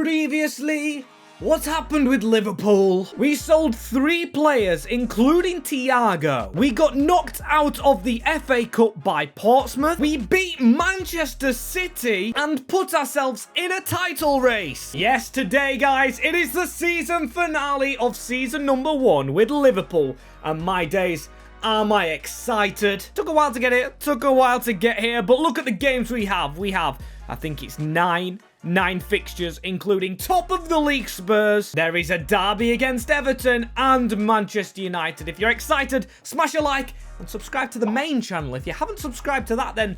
Previously, what happened with Liverpool? We sold 3 players, including DIOGO. We got knocked out of the FA Cup by Portsmouth. We beat Manchester City and put ourselves in a title race. Yes, today, guys, it is the season finale of season number 1 with Liverpool. And my days, am I excited? Took a while to get here, but look at the games we have. We have, I think it's 9 fixtures, including top of the league Spurs. There is a derby against Everton and Manchester United. If you're excited, smash a like and subscribe to the main channel. If you haven't subscribed to that, then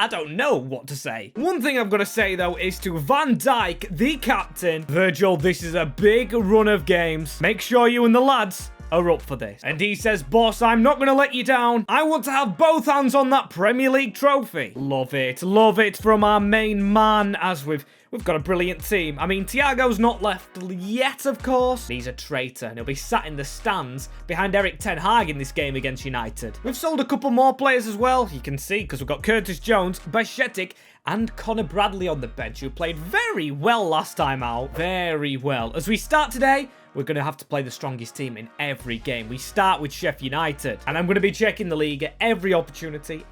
I don't know what to say. One thing I've got to say, though, is to Van Dijk, the captain. Virgil, this is a big run of games. Make sure you and the lads are up for this. And he says, boss, I'm not going to let you down. I want to have both hands on that Premier League trophy. Love it from our main man, as we've got a brilliant team. I mean, Thiago's not left yet, of course. He's a traitor, and he'll be sat in the stands behind Eric Ten Hag in this game against United. We've sold a couple more players as well, you can see, because we've got Curtis Jones, Bajcetic, and Connor Bradley on the bench, who played very well last time out. Very well. As we start today, we're going to have to play the strongest team in every game. We start with Sheffield United. And I'm going to be checking the league at every opportunity,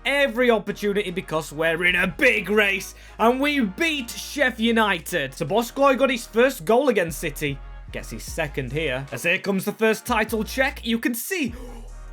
because we're in a big race. And we beat Sheffield United. Szoboszlai got his first goal against City. Gets his second here. As here comes the first title check, you can see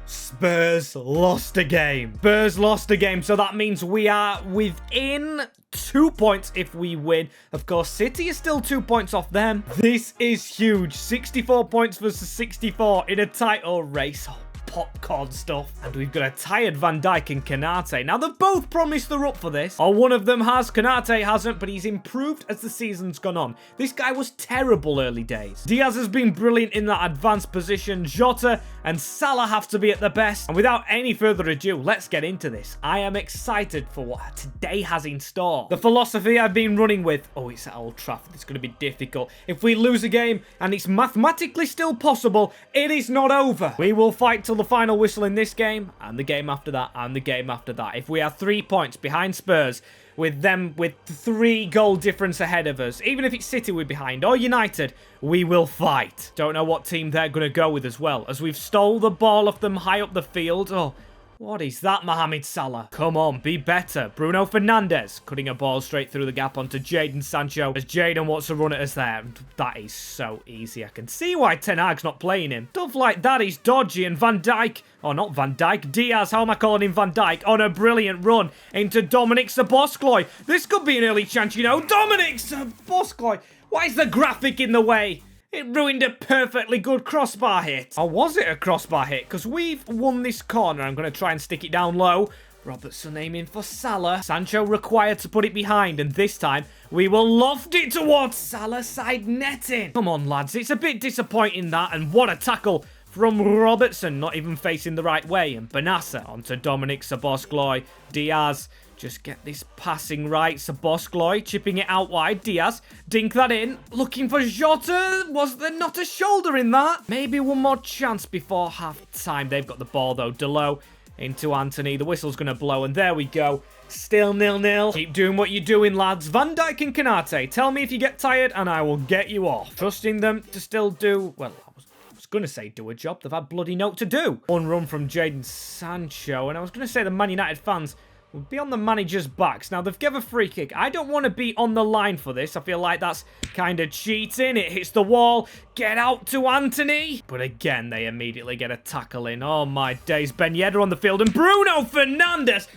Spurs lost a game. So that means we are within 2 points if we win. Of course, City is still 2 points off them. This is huge. 64 points versus 64 in a title race. Oh, popcorn stuff. And we've got a tired Van Dijk and Konate. Now, they've both promised they're up for this. Or one of them has. Konate hasn't, but he's improved as the season's gone on. This guy was terrible early days. Diaz has been brilliant in that advanced position. JOTA and Salah have to be at the best. And without any further ado, let's get into this. I am excited for what today has in store. The philosophy I've been running with, oh, it's at Old Trafford. It's going to be difficult. If we lose a game, and it's mathematically still possible, it is not over. We will fight till the final whistle in this game, and the game after that, and the game after that. If we are 3 points behind Spurs, with them with 3 goal difference ahead of us, even if it's City we're behind, or United, we will fight. Don't know what team they're going to go with as well, as we've stole the ball off them high up the field. Oh, what is that, Mohamed Salah? Come on, be better. Bruno Fernandes cutting a ball straight through the gap onto Jadon Sancho, as Jadon wants to run at us there. That is so easy. I can see why Ten Hag's not playing him. Stuff like that is dodgy, and Van Dijk, oh, not Van Dijk, Diaz, how am I calling him Van Dijk, on a brilliant run into Dominic Szoboszlai. This could be an early chance, you know. Dominic Szoboszlai. Why is the graphic in the way? It ruined a perfectly good crossbar hit. Or was it a crossbar hit? Because we've won this corner. I'm going to try and stick it down low. Robertson aiming for Salah. Sancho required to put it behind. And this time, we will loft it towards Salah side netting. Come on, lads. It's a bit disappointing, that. And what a tackle from Robertson. Not even facing the right way. And Benassa onto Dominic Szoboszlai. Diaz. Just get this passing right. Szoboszlai chipping it out wide. Diaz, dink that in. Looking for JOTA. Was there not a shoulder in that? Maybe one more chance before half time. They've got the ball though. Delo into Anthony. The whistle's going to blow, and there we go. Still 0-0. Keep doing what you're doing, lads. Van Dijk and Konate. Tell me if you get tired and I will get you off. Trusting them to still do, well, I was going to say do a job. They've had bloody note to do. One run from Jadon Sancho, and I was going to say the Man United fans will be on the manager's backs. Now, they've given a free kick. I don't want to be on the line for this. I feel like that's kind of cheating. It hits the wall. Get out to Anthony. But again, they immediately get a tackle in. Oh, my days. Ben Yedder on the field. And Bruno Fernandes.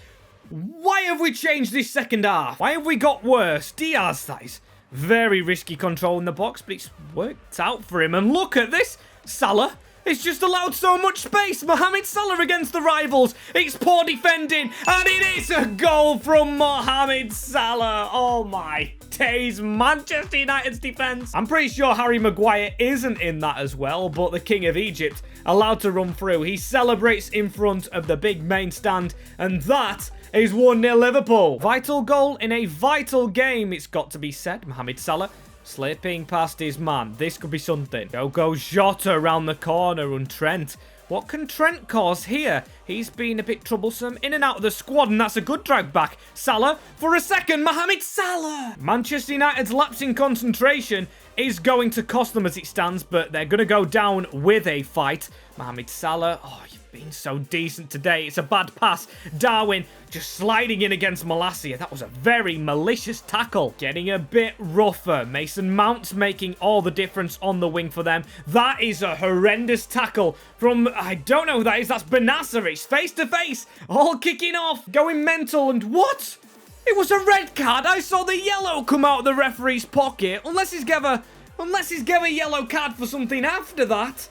Why have we changed this second half? Why have we got worse? Diaz, that is very risky control in the box, but it's worked out for him. And look at this. Salah. It's just allowed so much space. Mohamed Salah against the rivals. It's poor defending. And it is a goal from Mohamed Salah. Oh my days. Manchester United's defence. I'm pretty sure Harry Maguire isn't in that as well. But the King of Egypt allowed to run through. He celebrates in front of the big main stand. And that is 1-0 Liverpool. Vital goal in a vital game, it's got to be said. Mohamed Salah slipping past his man. This could be something. Go JOTA around the corner, and Trent. What can Trent cause here? He's been a bit troublesome. In and out of the squad, and that's a good drag back. Salah for a second. Mohamed Salah. Manchester United's lapse in concentration is going to cost them as it stands, but they're going to go down with a fight. Mohamed Salah. Oh, you've been so decent today. It's a bad pass. Darwin just sliding in against Malacia. That was a very malicious tackle. Getting a bit rougher. Mason Mount's making all the difference on the wing for them. That is a horrendous tackle from, I don't know who that is. That's Benasser. It's face to face. All kicking off. Going mental. And what? It was a red card. I saw the yellow come out of the referee's pocket. Unless he's gave a yellow card for something after that.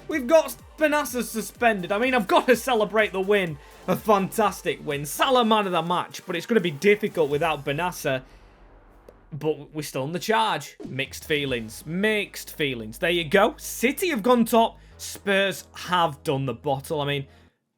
We've got Benasser suspended. I mean, I've got to celebrate the win. A fantastic win. Salah man of the match, but it's going to be difficult without Benasser. But we're still on the charge. Mixed feelings. Mixed feelings. There you go. City have gone top. Spurs have done the bottle. I mean,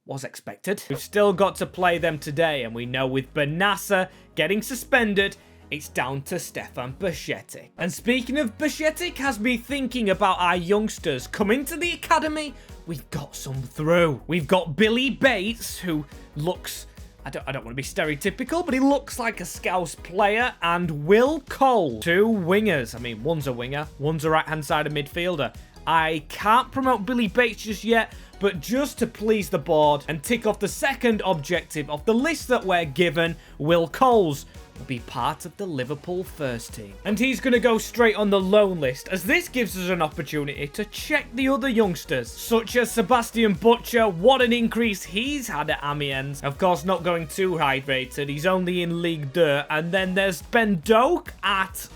was expected. We've still got to play them today, and we know with Benasser getting suspended, it's down to Stefan Bajcetic. And speaking of Bajcetic, has me thinking about our youngsters coming to the academy. We've got some through. We've got Billy Bates, who looks, I don't want to be stereotypical, but he looks like a Scouse player, and Will Cole. Two wingers. I mean, one's a winger, one's a right-hand side midfielder. I can't promote Billy Bates just yet, but just to please the board and tick off the second objective of the list that we're given, Will Coles will be part of the Liverpool first team. And he's going to go straight on the loan list, as this gives us an opportunity to check the other youngsters, such as Sebastian Butcher. What an increase he's had at Amiens. Of course, not going too high rated. He's only in Ligue 2. And then there's Ben Doak at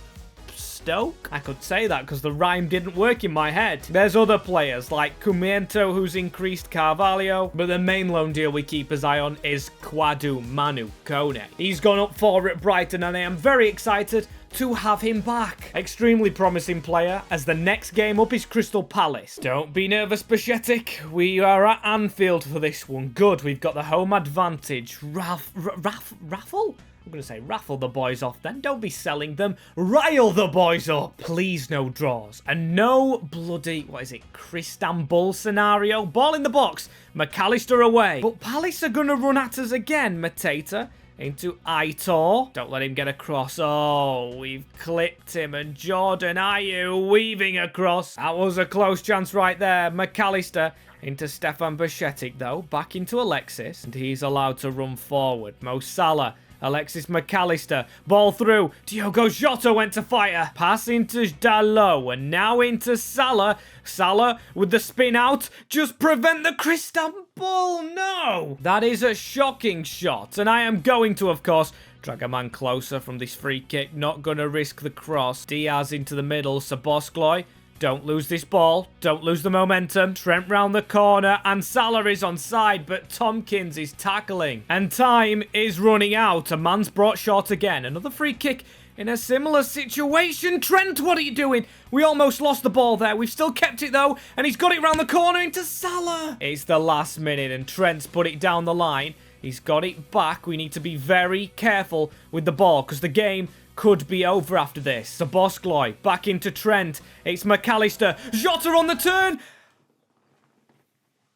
Stoke. I could say that because the rhyme didn't work in my head. There's other players like Cumiento, who's increased Carvalho, but the main loan deal we keep his eye on is Kwadwo Manu Kone. He's gone up 4 at Brighton, and I am very excited to have him back. Extremely promising player, as the next game up is Crystal Palace. Don't be nervous, Bajcetic. We are at Anfield for this one. Good, we've got the home advantage. Raffle? I'm going to say raffle the boys off then. Don't be selling them. Rile the boys up. Please no draws. And no bloody, what is it, Cristambul scenario. Ball in the box. McAllister away. But Palace are going to run at us again. Mateta into Aitor. Don't let him get across. Oh, we've clipped him. And Jordan Ayew weaving across. That was a close chance right there. McAllister into Stefan Bajcetic though. Back into Alexis. And he's allowed to run forward. Mo Salah. Alexis McAllister, ball through, Diogo JOTA went to fire, pass into Dalot, and now into Salah. Salah with the spin out, just prevent the Cristambul, no! That is a shocking shot, and I am going to, of course, drag a man closer from this free kick, not going to risk the cross. Diaz into the middle, Szoboszlai. Don't lose this ball. Don't lose the momentum. Trent round the corner, and Salah is onside, but Tompkins is tackling. And time is running out. A man's brought short again. Another free kick in a similar situation. Trent, what are you doing? We almost lost the ball there. We've still kept it, though, and he's got it round the corner into Salah. It's the last minute, and Trent's put it down the line. He's got it back. We need to be very careful with the ball, because the game could be over after this. Szoboszlai back into Trent. It's McAllister. JOTA on the turn.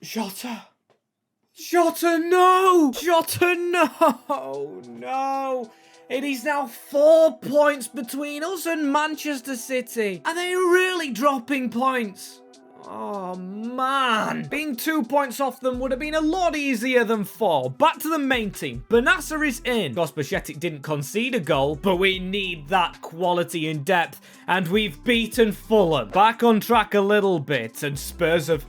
JOTA. JOTA, no. JOTA, no. No. It is now 4 points between us and Manchester City. Are they really dropping points? Oh, man. Being 2 points off them would have been a lot easier than 4. Back to the main team. Benasser is in. Of course, Bajcetic didn't concede a goal, but we need that quality and depth, and we've beaten Fulham. Back on track a little bit, and Spurs have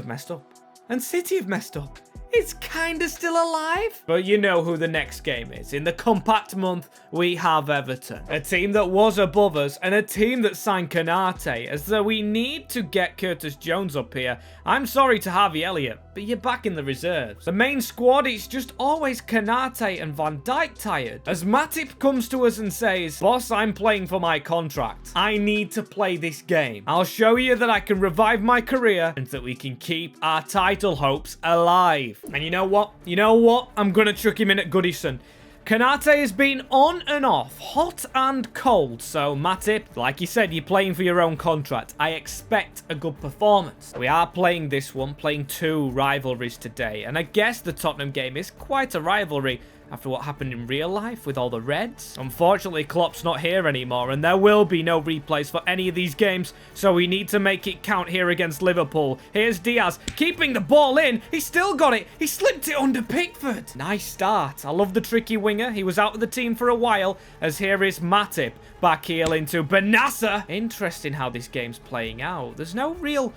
messed up. And City have messed up. It's kinda still alive. But you know who the next game is. In the compact month, we have Everton. A team that was above us, and a team that signed Konate, as though we need to get Curtis Jones up here. I'm sorry to Harvey Elliott, but you're back in the reserves. The main squad, it's just always Konate and Van Dijk tired. As Matip comes to us and says, boss, I'm playing for my contract. I need to play this game. I'll show you that I can revive my career and that we can keep our title hopes alive. And you know what? I'm going to chuck him in at Goodison. Kanate has been on and off, hot and cold, so Matip, like you said, you're playing for your own contract. I expect a good performance. We are playing this one, playing 2 rivalries today, and I guess the Tottenham game is quite a rivalry after what happened in real life with all the Reds. Unfortunately, Klopp's not here anymore, and there will be no replays for any of these games, so we need to make it count here against Liverpool. Here's Diaz, keeping the ball in. He still got it. He slipped it under Pickford. Nice start. I love the tricky winger. He was out of the team for a while, as here is Matip. Back heel into Benassa. Interesting how this game's playing out. There's no real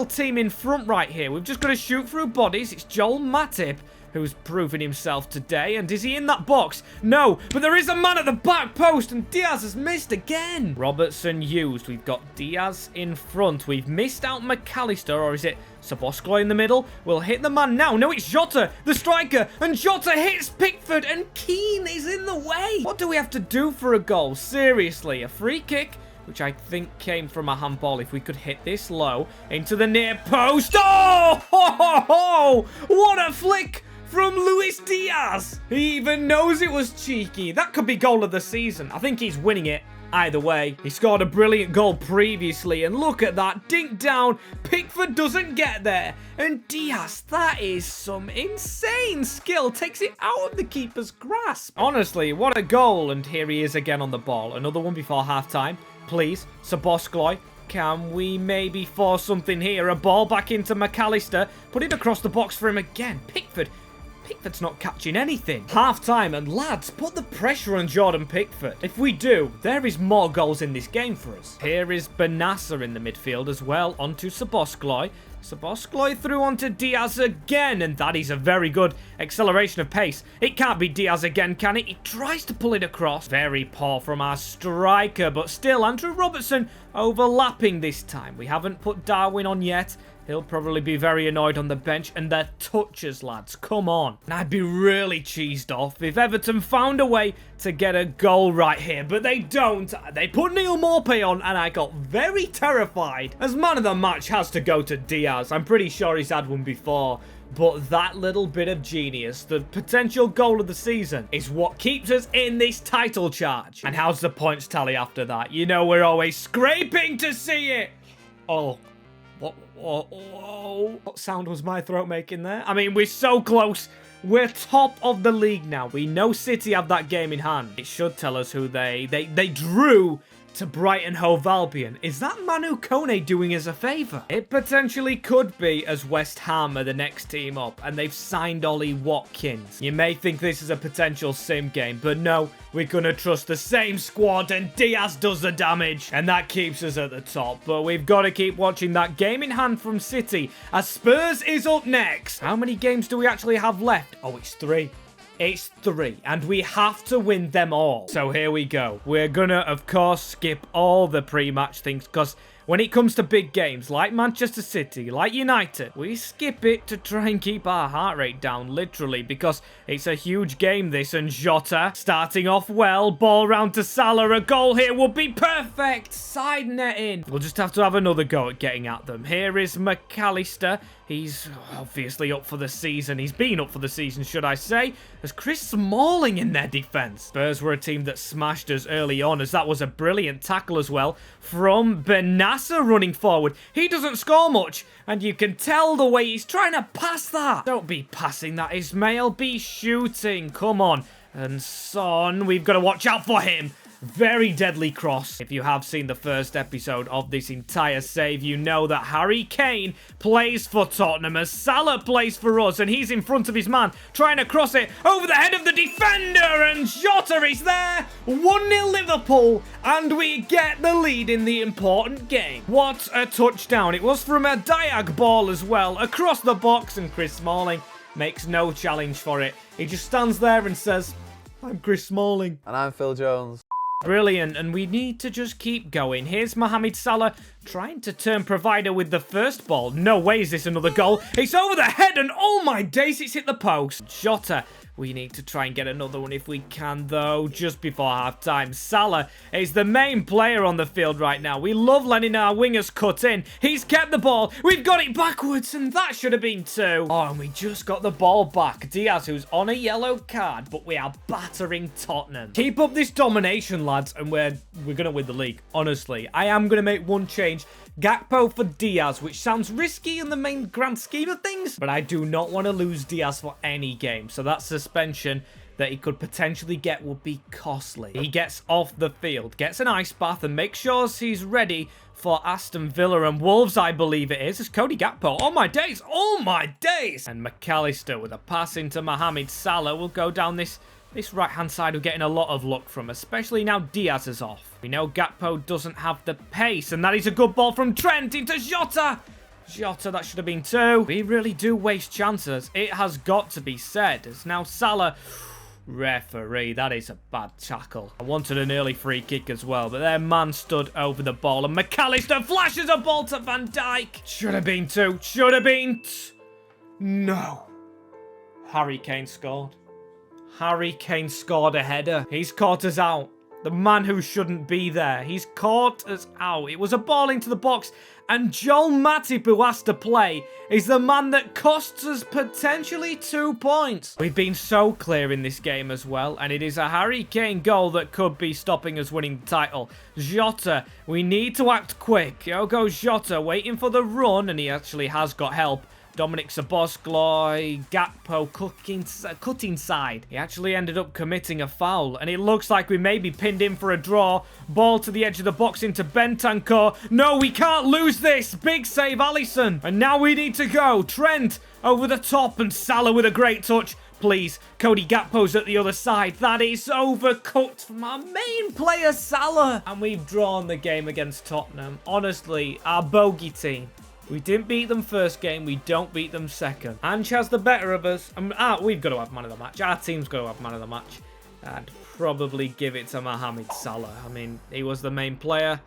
team in front right here. We've just got to shoot through bodies. It's Joel Matip who's proven himself today. And is he in that box? No, but there is a man at the back post, and Diaz has missed again. Robertson used. We've got Diaz in front. We've missed out McAllister, or is it Szoboszlai in the middle? We'll hit the man now. No, it's JOTA, the striker, and JOTA hits Pickford, and Keane is in the way. What do we have to do for a goal? Seriously, a free kick, which I think came from a handball. If we could hit this low into the near post. Oh! Ho, ho, ho! What a flick from Luis Diaz. He even knows it was cheeky. That could be goal of the season. I think he's winning it either way. He scored a brilliant goal previously, and look at that. Dink down. Pickford doesn't get there. And Diaz, that is some insane skill. Takes it out of the keeper's grasp. Honestly, what a goal. And here he is again on the ball. Another one before halftime. Please, Szoboszlai. Can we maybe force something here? A ball back into McAllister. Put it across the box for him again. Pickford's not catching anything. Half time, and lads, put the pressure on Jordan Pickford. If we do, there is more goals in this game for us. Here is Benassa in the midfield as well, onto Szoboszlai. Szoboszlai through onto Diaz again, and that is a very good acceleration of pace. It can't be Diaz again, can it? He tries to pull it across. Very poor from our striker, but still, Andrew Robertson overlapping this time. We haven't put Darwin on yet. He'll probably be very annoyed on the bench, and they're touches, lads. Come on. And I'd be really cheesed off if Everton found a way to get a goal right here, but they don't. They put Neil Maupay on, and I got very terrified. As man of the match has to go to Diaz. I'm pretty sure he's had one before. But that little bit of genius, the potential goal of the season, is what keeps us in this title charge. And how's the points tally after that? You know we're always scraping to see it. Oh. What sound was my throat making there? I mean, we're so close. We're top of the league now. We know City have that game in hand. It should tell us who they drew to Brighton Hove Albion. Is that Manu Kone doing us a favour? It potentially could be, as West Ham are the next team up, and they've signed Ollie Watkins. You may think this is a potential sim game, but no, we're gonna trust the same squad, and Diaz does the damage, and that keeps us at the top. But we've got to keep watching that game in hand from City, as Spurs is up next. How many games do we actually have left? Oh, it's 3. It's 3, and we have to win them all. So here we go. We're gonna, of course, skip all the pre-match things, because when it comes to big games like Manchester City, like United, we skip it to try and keep our heart rate down, literally, because it's a huge game, this, and JOTA starting off well. Ball round to Salah. A goal here would be perfect. Side netting. We'll just have to have another go at getting at them. Here is McAllister. He's obviously up for the season. He's been up for the season, should I say. There's Chris Smalling in their defense. Spurs were a team that smashed us early on, as that was a brilliant tackle as well from Benassa running forward. He doesn't score much, and you can tell the way he's trying to pass that. Don't be passing that, Ismail. Be shooting. Come on. And Son, we've got to watch out for him. Very deadly cross. If you have seen the first episode of this entire save, you know that Harry Kane plays for Tottenham as Salah plays for us, and he's in front of his man, trying to cross it over the head of the defender, and JOTA is there. 1-0 Liverpool, and we get the lead in the important game. What a touchdown. It was from a diag ball as well, across the box, and Chris Smalling makes no challenge for it. He just stands there and says, "I'm Chris Smalling." And I'm Phil Jones. Brilliant, and we need to just keep going. Here's Mohamed Salah Trying to turn provider with the first ball. No way is this another goal. It's over the head and oh my days, it's hit the post. JOTA. We need to try and get another one if we can, though, just before half-time. SALAH is the main player on the field right now. We love letting our wingers cut in. He's kept the ball. We've got it backwards, and that should have been 2. Oh, and we just got the ball back. Diaz, who's on a yellow card, but we are battering Tottenham. Keep up this domination, lads, and we're going to win the league, honestly. I am going to make one change. Gakpo for Diaz, which sounds risky in the main grand scheme of things, but I do not want to lose Diaz for any game, so that suspension that he could potentially get would be costly. He gets off the field, gets an ice bath, and makes sure he's ready for Aston Villa and Wolves, I believe it is. It's Cody Gakpo. Oh my days! Oh my days! And McAllister with a pass into Mohamed Salah will go down this right-hand side. We're getting a lot of luck from, especially now Diaz is off. We know Gakpo doesn't have the pace, and that is a good ball from Trent into JOTA. JOTA, that should have been 2. We really do waste chances. It has got to be said. As now Salah... Referee, that is a bad tackle. I wanted an early free kick as well, but their man stood over the ball, and McAllister flashes a ball to Van Dijk. Should have been 2. Should have been... No. Harry Kane scored. Harry Kane scored a header. He's caught us out. The man who shouldn't be there. He's caught us out. It was a ball into the box. And Joel Matip, who has to play, is the man that costs us potentially 2 points. We've been so clear in this game as well. And it is a Harry Kane goal that could be stopping us winning the title. JOTA, we need to act quick. Diogo JOTA waiting for the run. And he actually has got help. Dominic Szoboszlai, Gakpo cutting side. He actually ended up committing a foul, and it looks like we may be pinned in for a draw. Ball to the edge of the box into Bentancur. No, we can't lose this. Big save, Alisson. And now we need to go. Trent over the top, and Salah with a great touch. Please, Cody Gakpo's at the other side. That is overcooked from our main player, Salah. And we've drawn the game against Tottenham. Honestly, our bogey team. We didn't beat them first game. We don't beat them second. Ange has the better of us. We've got to have man of the match. Our team's got to have man of the match. I'd probably give it to Mohamed Salah. I mean, he was the main player.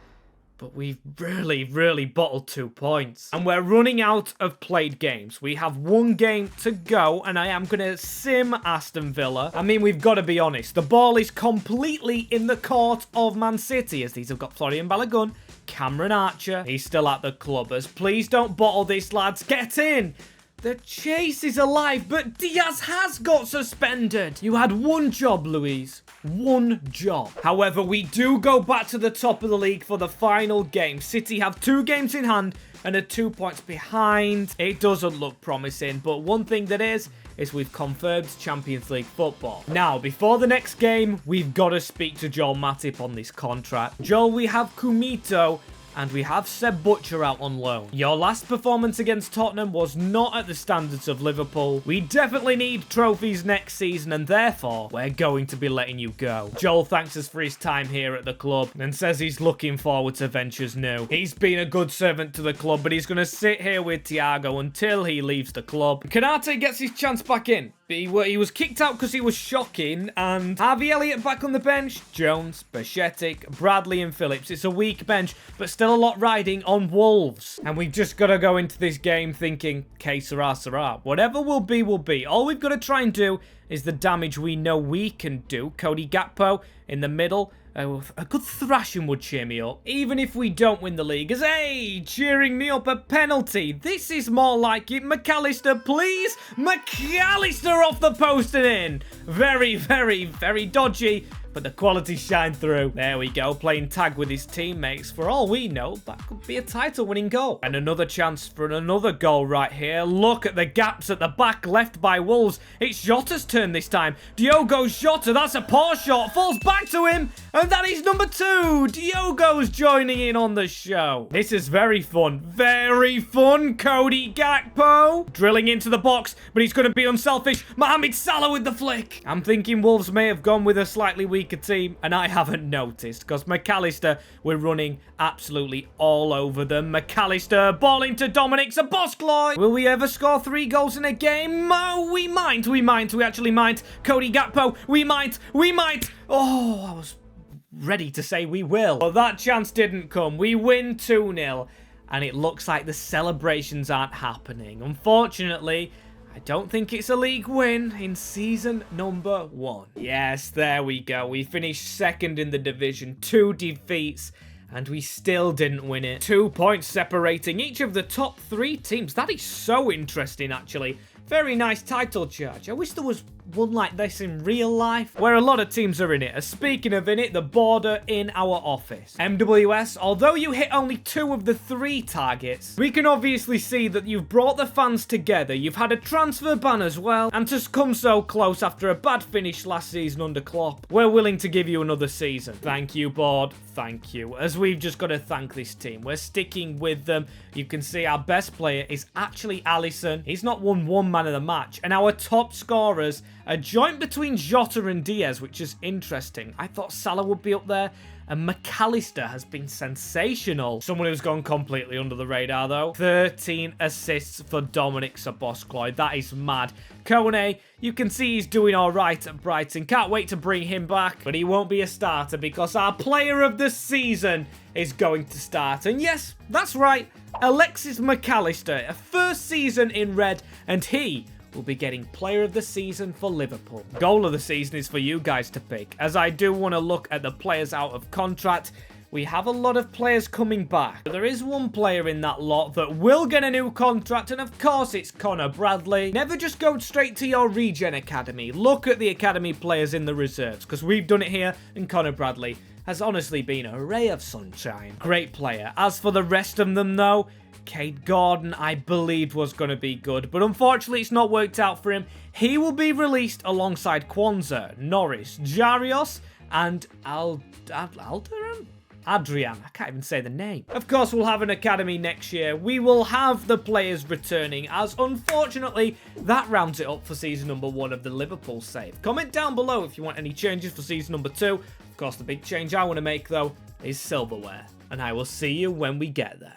But we've really bottled 2 points. And we're running out of played games. We have 1 game to go, and I am going to sim Aston Villa. I mean, we've got to be honest. The ball is completely in the court of Man City, as these have got Florian Balogun, Cameron Archer. He's still at the clubbers. Please don't bottle this, lads. Get in. The chase is alive, but Diaz has got suspended. You had 1 job, Luis. 1 job. However, we do go back to the top of the league for the final game. City have 2 games in hand and are 2 points behind. It doesn't look promising, but one thing that is we've confirmed Champions League football. Now, before the next game, we've got to speak to Joel Matip on this contract. Joel, we have Kumito, and we have Seb Butcher out on loan. Your last performance against Tottenham was not at the standards of Liverpool. We definitely need trophies next season, and therefore, we're going to be letting you go. Joel thanks us for his time here at the club and says he's looking forward to ventures new. He's been a good servant to the club, but he's going to sit here with Thiago until he leaves the club. Kanate gets his chance back in. He was kicked out because he was shocking, and Harvey Elliott back on the bench. Jones, Bajcetic, Bradley and Phillips. It's a weak bench, but still a lot riding on Wolves. And we've just got to go into this game thinking, que sera, sera. Whatever will be, will be. All we've got to try and do is the damage we know we can do. Cody Gakpo in the middle. A good thrashing would cheer me up, even if we don't win the league. As hey, cheering me up a penalty. This is more like it. McAllister, please. McAllister off the post and in. Very dodgy. But the quality shined through. There we go, playing tag with his teammates. For all we know, that could be a title-winning goal. And another chance for another goal right here. Look at the gaps at the back left by Wolves. It's Jota's turn this time. Diogo Jota, that's a poor shot. Falls back to him. And that is number 2. Diogo's joining in on the show. This is very fun. Very fun. Cody Gakpo. Drilling into the box, but he's going to be unselfish. Mohamed Salah with the flick. I'm thinking Wolves may have gone with a slightly weaker team, and I haven't noticed because McAllister, we're running absolutely all over them. McAllister, ball into Dominic Szoboszlai. Will we ever score 3 goals in a game? Oh, we might. We actually might. Cody Gakpo, we might. Oh, I was ready to say we will. But that chance didn't come. We win 2-0, and it looks like the celebrations aren't happening. Unfortunately, I don't think it's a league win in season number 1. Yes, there we go. We finished second in the division, 2 defeats, and we still didn't win it. 2 points separating each of the top 3 teams. That is so interesting, actually. Very nice title charge. I wish there was one like this in real life, where a lot of teams are in it. Speaking of in it, the border in our office. MWS, although you hit only 2 of the 3 targets, we can obviously see that you've brought the fans together. You've had a transfer ban as well, and to come so close after a bad finish last season under Klopp, we're willing to give you another season. Thank you, board. Thank you. As we've just got to thank this team. We're sticking with them. You can see our best player is actually Alisson. He's not won 1 man of the match, and our top scorers a joint between JOTA and Diaz, which is interesting. I thought Salah would be up there, and McAllister has been sensational. Someone who's gone completely under the radar, though. 13 assists for Dominic Szoboszlai. That is mad. Kone, you can see he's doing all right at Brighton. Can't wait to bring him back, but he won't be a starter because our player of the season is going to start. And yes, that's right, Alexis McAllister, a first season in red, and he will be getting player of the season for Liverpool. Goal of the season is for you guys to pick, as I do want to look at the players out of contract. We have a lot of players coming back. There is one player in that lot that will get a new contract, and of course it's Connor Bradley. Never just go straight to your regen academy. Look at the academy players in the reserves, because we've done it here, and Connor Bradley has honestly been a ray of sunshine. Great player. As for the rest of them, though, Cade Gordon, I believed was going to be good, but unfortunately it's not worked out for him. He will be released alongside Kwanzaa, Norris, Jarios, and Adrian. I can't even say the name. Of course, we'll have an academy next year. We will have the players returning, as unfortunately, that rounds it up for season number 1 of the Liverpool save. Comment down below if you want any changes for season number 2. Of course, the big change I want to make, though, is silverware. And I will see you when we get there.